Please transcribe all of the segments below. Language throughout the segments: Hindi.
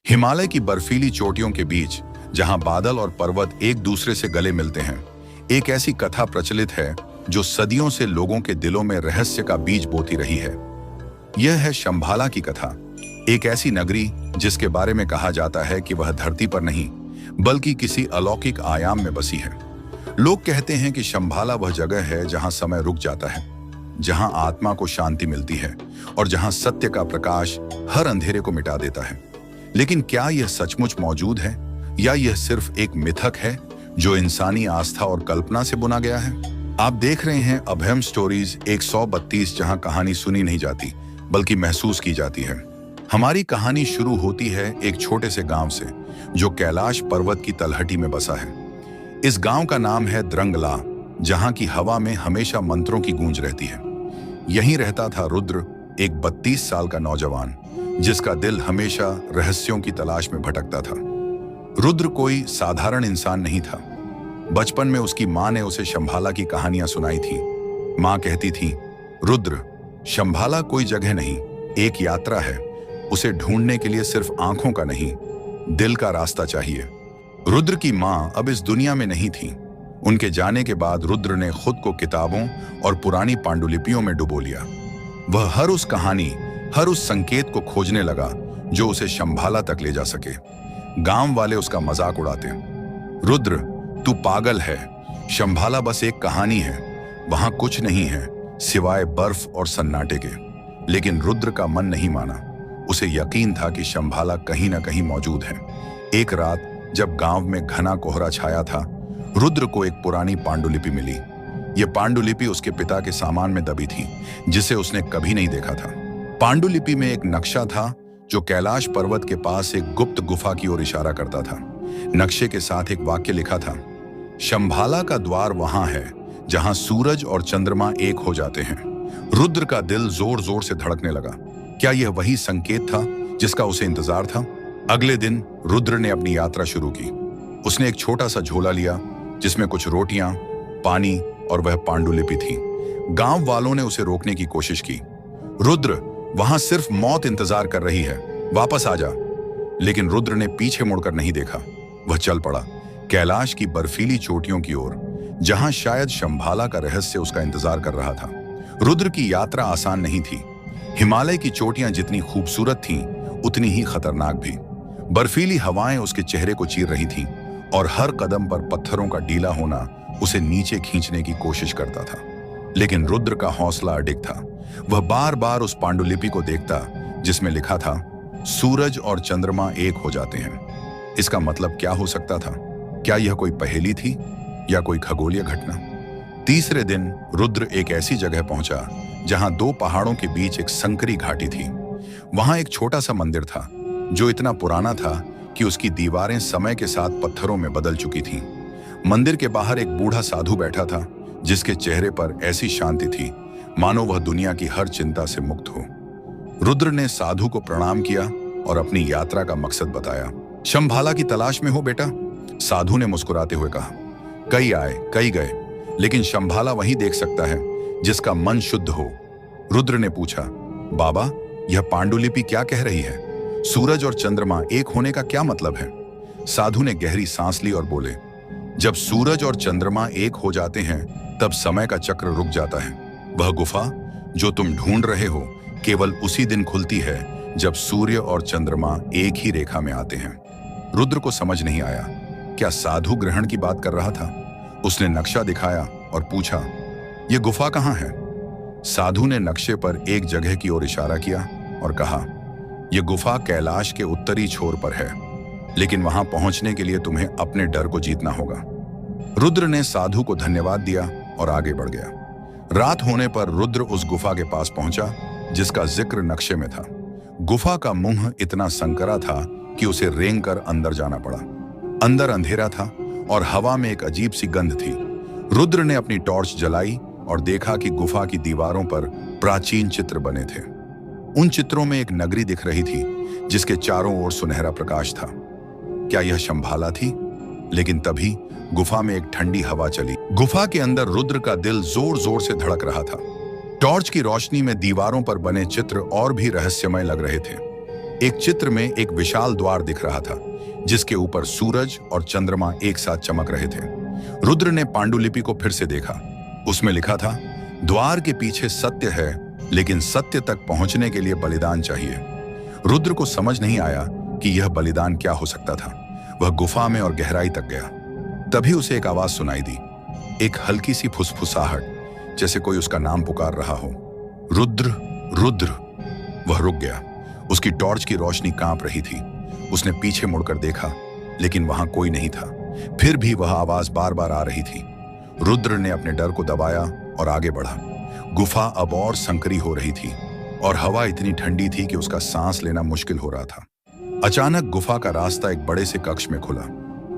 हिमालय की बर्फीली चोटियों के बीच, जहां बादल और पर्वत एक दूसरे से गले मिलते हैं, एक ऐसी कथा प्रचलित है जो सदियों से लोगों के दिलों में रहस्य का बीज बोती रही है। यह है शंभाला की कथा, एक ऐसी नगरी जिसके बारे में कहा जाता है कि वह धरती पर नहीं बल्कि किसी अलौकिक आयाम में बसी है। लोग कहते हैं कि शंभाला वह जगह है जहां समय रुक जाता है, जहां आत्मा को शांति मिलती है और जहां सत्य का प्रकाश हर अंधेरे को मिटा देता है। लेकिन क्या यह सचमुच मौजूद है या यह सिर्फ एक मिथक है जो इंसानी आस्था और कल्पना से बुना गया है? आप देख रहे हैं अभयम स्टोरीज 132, जहां कहानी सुनी नहीं जाती बल्कि महसूस की जाती है। हमारी कहानी शुरू होती है एक छोटे से गांव से जो कैलाश पर्वत की तलहटी में बसा है। इस गांव का नाम है द्रंगला, जहां की हवा में हमेशा मंत्रों की गूंज रहती है। यहीं रहता था रुद्र, एक 32 साल का नौजवान जिसका दिल हमेशा रहस्यों की तलाश में भटकता था। रुद्र कोई साधारण इंसान नहीं था। बचपन में उसकी मां ने उसे शंभाला की कहानियां सुनाई थी। मां कहती थी, रुद्र, शंभाला कोई जगह नहीं, एक यात्रा है। उसे ढूंढने के लिए सिर्फ आंखों का नहीं, दिल का रास्ता चाहिए। रुद्र की मां अब इस दुनिया में नहीं थी। उनके जाने के बाद रुद्र ने खुद को किताबों और पुरानी पांडुलिपियों में डुबो लिया। वह हर उस कहानी, हर उस संकेत को खोजने लगा जो उसे शंभाला तक ले जा सके। गांव वाले उसका मजाक उड़ाते, रुद्र, तू पागल है, शंभाला बस एक कहानी है, वहां कुछ नहीं है सिवाय बर्फ और सन्नाटे के। लेकिन रुद्र का मन नहीं माना। उसे यकीन था कि शंभाला कहीं ना कहीं मौजूद है। एक रात जब गांव में घना कोहरा छाया था, रुद्र को एक पुरानी पांडुलिपि मिली। यह पांडुलिपि उसके पिता के सामान में दबी थी, जिसे उसने कभी नहीं देखा था। पांडुलिपि में एक नक्शा था जो कैलाश पर्वत के पास एक गुप्त गुफा की ओर इशारा करता था। नक्शे के साथ एक वाक्य लिखा था, शंभाला का द्वार वहां है जहां सूरज और चंद्रमा एक हो जाते हैं। रुद्र का दिल जोर जोर से धड़कने लगा। क्या यह वही संकेत था जिसका उसे इंतजार था? अगले दिन रुद्र ने अपनी यात्रा शुरू की। उसने एक छोटा सा झोला लिया जिसमें कुछ रोटियां, पानी और वह पांडुलिपि थी। गांव वालों ने उसे रोकने की कोशिश की। रुद्र, वहां सिर्फ मौत इंतजार कर रही है, वापस आ जा। लेकिन रुद्र ने पीछे मुड़कर नहीं देखा। वह चल पड़ा कैलाश की बर्फीली चोटियों की ओर, जहां शायद शंभाला का रहस्य उसका इंतजार कर रहा था। रुद्र की यात्रा आसान नहीं थी। हिमालय की चोटियां जितनी खूबसूरत थीं, उतनी ही खतरनाक भी। बर्फीली हवाएं उसके चेहरे को चीर रही थीं और हर कदम पर पत्थरों का डीला होना उसे नीचे खींचने की कोशिश करता था। लेकिन रुद्र का हौसला अडिग था। वह बार बार उस पांडुलिपि को देखता जिसमें लिखा था, सूरज और चंद्रमा एक हो जाते हैं। इसका मतलब क्या हो सकता था? क्या यह कोई पहेली थी या कोई खगोलीय घटना? तीसरे दिन रुद्र एक ऐसी जगह पहुंचा जहां दो पहाड़ों के बीच एक संकरी घाटी थी। वहां एक छोटा सा मंदिर था जो इतना पुराना था कि उसकी दीवारें समय के साथ पत्थरों में बदल चुकी थीं। मंदिर के बाहर एक बूढ़ा साधु बैठा था जिसके चेहरे पर ऐसी शांति थी मानो वह दुनिया की हर चिंता से मुक्त हो। रुद्र ने साधु को प्रणाम किया और अपनी यात्रा का मकसद बताया। शंभाला की तलाश में हो बेटा? साधु ने मुस्कुराते हुए कहा। कई आए कई गए, लेकिन शंभाला वही देख सकता है जिसका मन शुद्ध हो। रुद्र ने पूछा, बाबा, यह पांडुलिपि क्या कह रही है? सूरज और चंद्रमा एक होने का क्या मतलब है? साधु ने गहरी सांस ली और बोले, जब सूरज और चंद्रमा एक हो जाते हैं तब समय का चक्र रुक जाता है। वह गुफा जो तुम ढूंढ रहे हो केवल उसी दिन खुलती है जब सूर्य और चंद्रमा एक ही रेखा में आते हैं। रुद्र को समझ नहीं आया। क्या साधु ग्रहण की बात कर रहा था? उसने नक्शा दिखाया और पूछा, यह गुफा कहाँ है? साधु ने नक्शे पर एक जगह की ओर इशारा किया और कहा, यह गुफा कैलाश के उत्तरी छोर पर है, लेकिन वहां पहुंचने के लिए तुम्हें अपने डर को जीतना होगा। रुद्र ने साधु को धन्यवाद दिया और आगे बढ़ गया। रात होने पर रुद्र उस गुफा के पास पहुंचा जिसका जिक्र नक्शे में था। गुफा का मुंह इतना संकरा था कि उसे रेंग कर अंदर जाना पड़ा। अंदर अंधेरा था और हवा में एक अजीब सी गंध थी। रुद्र ने अपनी टॉर्च जलाई और देखा कि गुफा की दीवारों पर प्राचीन चित्र बने थे। उन चित्रों में एक नगरी दिख रही थी जिसके चारों ओर सुनहरा प्रकाश था। क्या यह शंभाला थी? लेकिन तभी गुफा में एक ठंडी हवा चली। गुफा के अंदर रुद्र का दिल जोर जोर से धड़क रहा था। टॉर्च की रोशनी में दीवारों पर बने चित्र और भी रहस्यमय लग रहे थे। एक चित्र में एक विशाल द्वार दिख रहा था जिसके ऊपर सूरज और चंद्रमा एक साथ चमक रहे थे। रुद्र ने पांडुलिपि को फिर से देखा। उसमें लिखा था, द्वार के पीछे सत्य है, लेकिन सत्य तक पहुंचने के लिए बलिदान चाहिए। रुद्र को समझ नहीं आया कि यह बलिदान क्या हो सकता था। वह गुफा में और गहराई तक गया। तभी उसे एक आवाज सुनाई दी, एक हल्की सी फुसफुसाहट, जैसे कोई उसका नाम पुकार रहा हो। रुद्र, रुद्र। वह रुक गया। उसकी टॉर्च की रोशनी कांप रही थी। उसने पीछे मुड़कर देखा, लेकिन वहां कोई नहीं था। फिर भी वह आवाज बार बार आ रही थी। रुद्र ने अपने डर को दबाया और आगे बढ़ा। गुफा अब और संकरी हो रही थी और हवा इतनी ठंडी थी कि उसका सांस लेना मुश्किल हो रहा था। अचानक गुफा का रास्ता एक बड़े से कक्ष में खुला।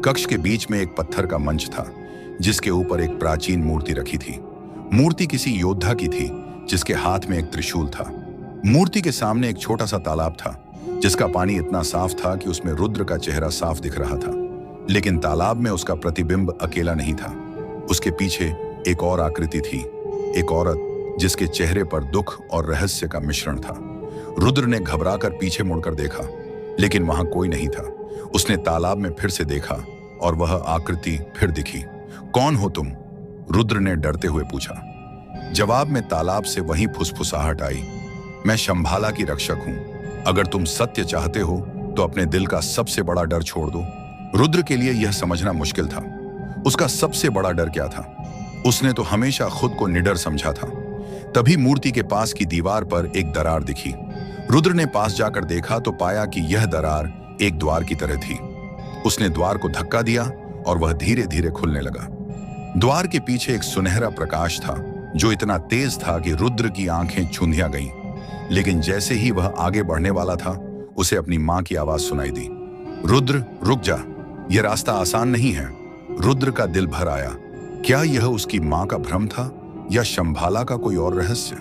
कक्ष के बीच में एक पत्थर का मंच था जिसके ऊपर एक प्राचीन मूर्ति रखी थी। मूर्ति किसी योद्धा की थी जिसके हाथ में एक त्रिशूल था। मूर्ति के सामने एक छोटा सा तालाब था जिसका पानी इतना साफ था कि उसमें रुद्र का चेहरा साफ दिख रहा था, लेकिन तालाब में उसका प्रतिबिंब अकेला नहीं था। उसके पीछे एक और आकृति थी, एक औरत जिसके चेहरे पर दुख और रहस्य का मिश्रण था। रुद्र ने घबराकर पीछे मुड़कर देखा, लेकिन वहां कोई नहीं था। उसने तालाब में फिर से देखा और वह आकृति फिर दिखी। कौन हो तुम? रुद्र ने डरते हुए पूछा। जवाब में तालाब से वही फुसफुसाहट आई, मैं शंभाला की रक्षक हूं। अगर तुम सत्य चाहते हो तो अपने दिल का सबसे बड़ा डर छोड़ दो। रुद्र के लिए यह समझना मुश्किल था। उसका सबसे बड़ा डर क्या था? उसने तो हमेशा खुद को निडर समझा था। तभी मूर्ति के पास की दीवार पर एक दरार दिखी। रुद्र ने पास जाकर देखा तो पाया कि यह दरार एक द्वार की तरह थी। उसने द्वार को धक्का दिया और वह धीरे धीरे खुलने लगा। द्वार के पीछे एक सुनहरा प्रकाश था जो इतना तेज था कि रुद्र की आंखें चुंधिया गईं। लेकिन जैसे ही वह आगे बढ़ने वाला था, उसे अपनी मां की आवाज सुनाई दी, रुद्र रुक जा, यह रास्ता आसान नहीं है। रुद्र का दिल भर आया। क्या यह उसकी मां का भ्रम था या शंभाला का कोई और रहस्य?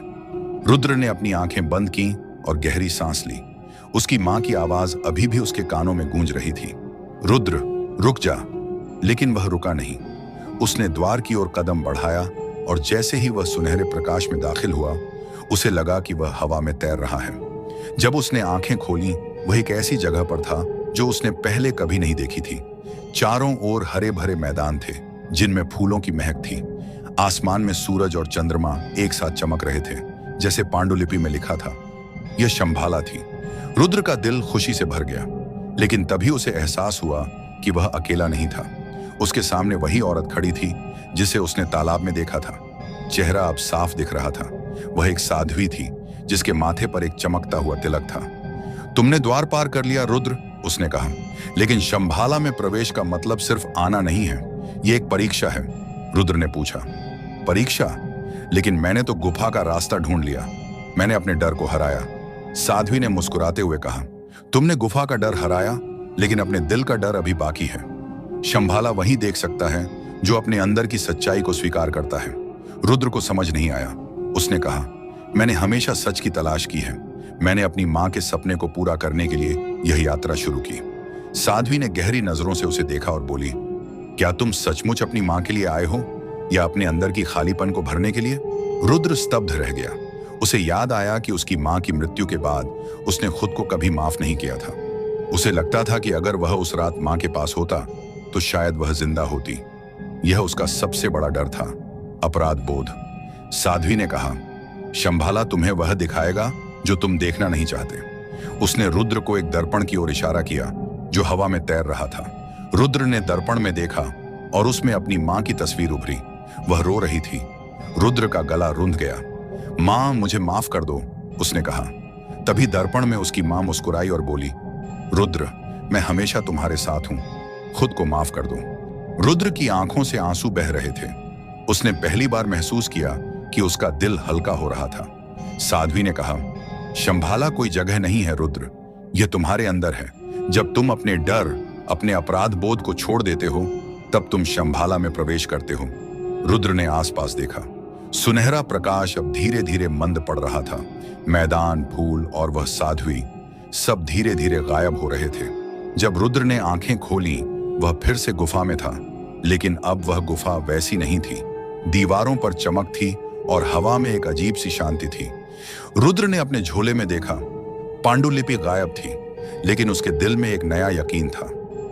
रुद्र ने अपनी आंखें बंद की और गहरी सांस ली। उसकी मां की आवाज अभी भी उसके कानों में गूंज रही थी, रुद्र रुक जा। लेकिन वह रुका नहीं। उसने द्वार की ओर कदम बढ़ाया और जैसे ही वह सुनहरे प्रकाश में दाखिल हुआ, उसे लगा कि वह हवा में तैर रहा है। जब उसने आंखें खोली, वह एक ऐसी जगह पर था जो उसने पहले कभी नहीं देखी थी। चारों ओर हरे भरे मैदान थे जिनमें फूलों की महक थी। आसमान में सूरज और चंद्रमा एक साथ चमक रहे थे, जैसे पांडुलिपि में लिखा था। यह शंभाला थी। रुद्र का दिल खुशी से भर गया, लेकिन तभी उसे एहसास हुआ कि वह अकेला नहीं था। उसके सामने वही औरत खड़ी थी जिसे उसने तालाब में देखा था। चेहरा अब साफ दिख रहा था। वह एक साध्वी थी जिसके माथे पर एक चमकता हुआ तिलक था। तुमने द्वार पार कर लिया रुद्र, उसने कहा, लेकिन शंभाला में प्रवेश का मतलब सिर्फ आना नहीं है, यह एक परीक्षा है। रुद्र ने पूछा, परीक्षा? लेकिन मैंने तो गुफा का रास्ता ढूंढ लिया, मैंने अपने डर को हराया। साध्वी ने मुस्कुराते हुए कहा, तुमने गुफा का डर हराया, लेकिन अपने दिल का डर अभी बाकी है। शंभाला वही देख सकता है जो अपने अंदर की सच्चाई को स्वीकार करता है। रुद्र को समझ नहीं आया। उसने कहा, मैंने हमेशा सच की तलाश की है। मैंने अपनी मां के सपने को पूरा करने के लिए यह यात्रा शुरू की। साध्वी ने गहरी नजरों से उसे देखा और बोली, क्या तुम सचमुच अपनी मां के लिए आए हो या अपने अंदर की खालीपन को भरने के लिए? रुद्र स्तब्ध रह गया। उसे याद आया कि उसकी मां की मृत्यु के बाद उसने खुद को कभी माफ नहीं किया था। उसे लगता था कि अगर वह उस रात मां के पास होता तो शायद वह जिंदा होती। यह उसका सबसे बड़ा डर था, अपराध बोध। साध्वी ने कहा, शंभाला तुम्हें वह दिखाएगा जो तुम देखना नहीं चाहते। उसने रुद्र को एक दर्पण की ओर इशारा किया जो हवा में तैर रहा था। रुद्र ने दर्पण में देखा और उसमें अपनी मां की तस्वीर उभरी। वह रो रही थी। रुद्र का गला रुंध गया। मां, मुझे माफ कर दो, उसने कहा। तभी दर्पण में उसकी मां मुस्कुराई और बोली, रुद्र, मैं हमेशा तुम्हारे साथ हूं, खुद को माफ कर दो। रुद्र की आंखों से आंसू बह रहे थे। उसने पहली बार महसूस किया कि उसका दिल हल्का हो रहा था। साध्वी ने कहा, शंभाला कोई जगह नहीं है रुद्र, यह तुम्हारे अंदर है। जब तुम अपने डर, अपने अपराध बोध को छोड़ देते हो, तब तुम शंभाला में प्रवेश करते हो। रुद्र ने आसपास देखा। सुनहरा प्रकाश अब धीरे धीरे मंद पड़ रहा था। मैदान, फूल और वह साध्वी सब धीरे धीरे गायब हो रहे थे। जब रुद्र ने आंखें खोली, वह फिर से गुफा में था, लेकिन अब वह गुफा वैसी नहीं थी। दीवारों पर चमक थी और हवा में एक अजीब सी शांति थी। रुद्र ने अपने झोले में देखा, पांडुलिपि गायब थी। लेकिन उसके दिल में एक नया यकीन था।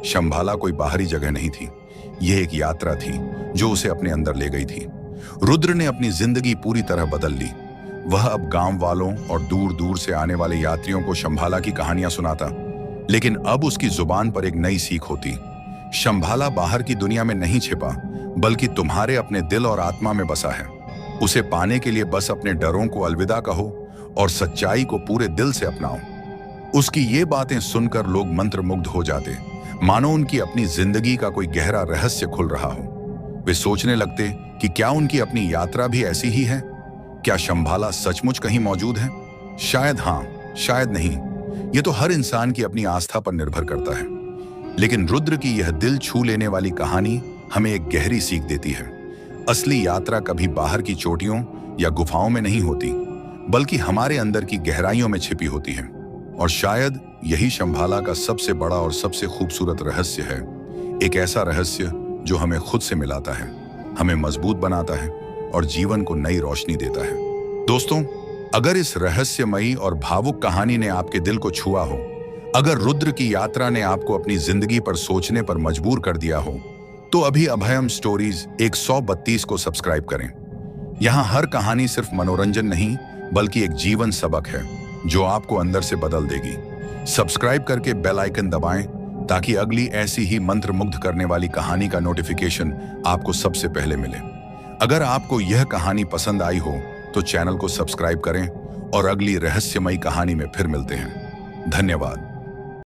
शंभाला कोई बाहरी जगह नहीं थी, यह एक यात्रा थी जो उसे अपने अंदर ले गई थी। रुद्र ने अपनी जिंदगी पूरी तरह बदल ली। वह अब गांव वालों और दूर दूर से आने वाले यात्रियों को शंभाला की कहानियां सुनाता, लेकिन अब उसकी जुबान पर एक नई सीख होती। शंभाला बाहर की दुनिया में नहीं छिपा, बल्कि तुम्हारे अपने दिल और आत्मा में बसा है। उसे पाने के लिए बस अपने डरों को अलविदा कहो और सच्चाई को पूरे दिल से अपनाओ। उसकी ये बातें सुनकर लोग मंत्रमुग्ध हो जाते, मानो उनकी अपनी जिंदगी का कोई गहरा रहस्य खुल रहा हो। वे सोचने लगते कि क्या उनकी अपनी यात्रा भी ऐसी ही है? क्या शंभाला सचमुच कहीं मौजूद है? शायद हाँ, शायद नहीं। ये तो हर इंसान की अपनी आस्था पर निर्भर करता है। लेकिन रुद्र की यह दिल छू लेने वाली कहानी हमें एक गहरी सीख देती है। असली यात्रा कभी बाहर की चोटियों या गुफाओं में नहीं होती, बल्कि हमारे अंदर की गहराइयों में छिपी होती है। और शायद यही शंभाला का सबसे बड़ा और सबसे खूबसूरत रहस्य है। एक ऐसा रहस्य जो हमें खुद से मिलाता है, हमें मजबूत बनाता है और जीवन को नई रोशनी देता है। दोस्तों, अगर इस रहस्यमयी और भावुक कहानी ने आपके दिल को छुआ हो, अगर रुद्र की यात्रा ने आपको अपनी जिंदगी पर सोचने पर मजबूर कर दिया हो, तो अभी अभयम स्टोरीज 132 को सब्सक्राइब करें। यहाँ हर कहानी सिर्फ मनोरंजन नहीं, बल्कि एक जीवन सबक है जो आपको अंदर से बदल देगी। सब्सक्राइब करके बेल आइकन दबाएं ताकि अगली ऐसी ही मंत्रमुग्ध करने वाली कहानी का नोटिफिकेशन आपको सबसे पहले मिले। अगर आपको यह कहानी पसंद आई हो तो चैनल को सब्सक्राइब करें और अगली रहस्यमयी कहानी में फिर मिलते हैं। धन्यवाद।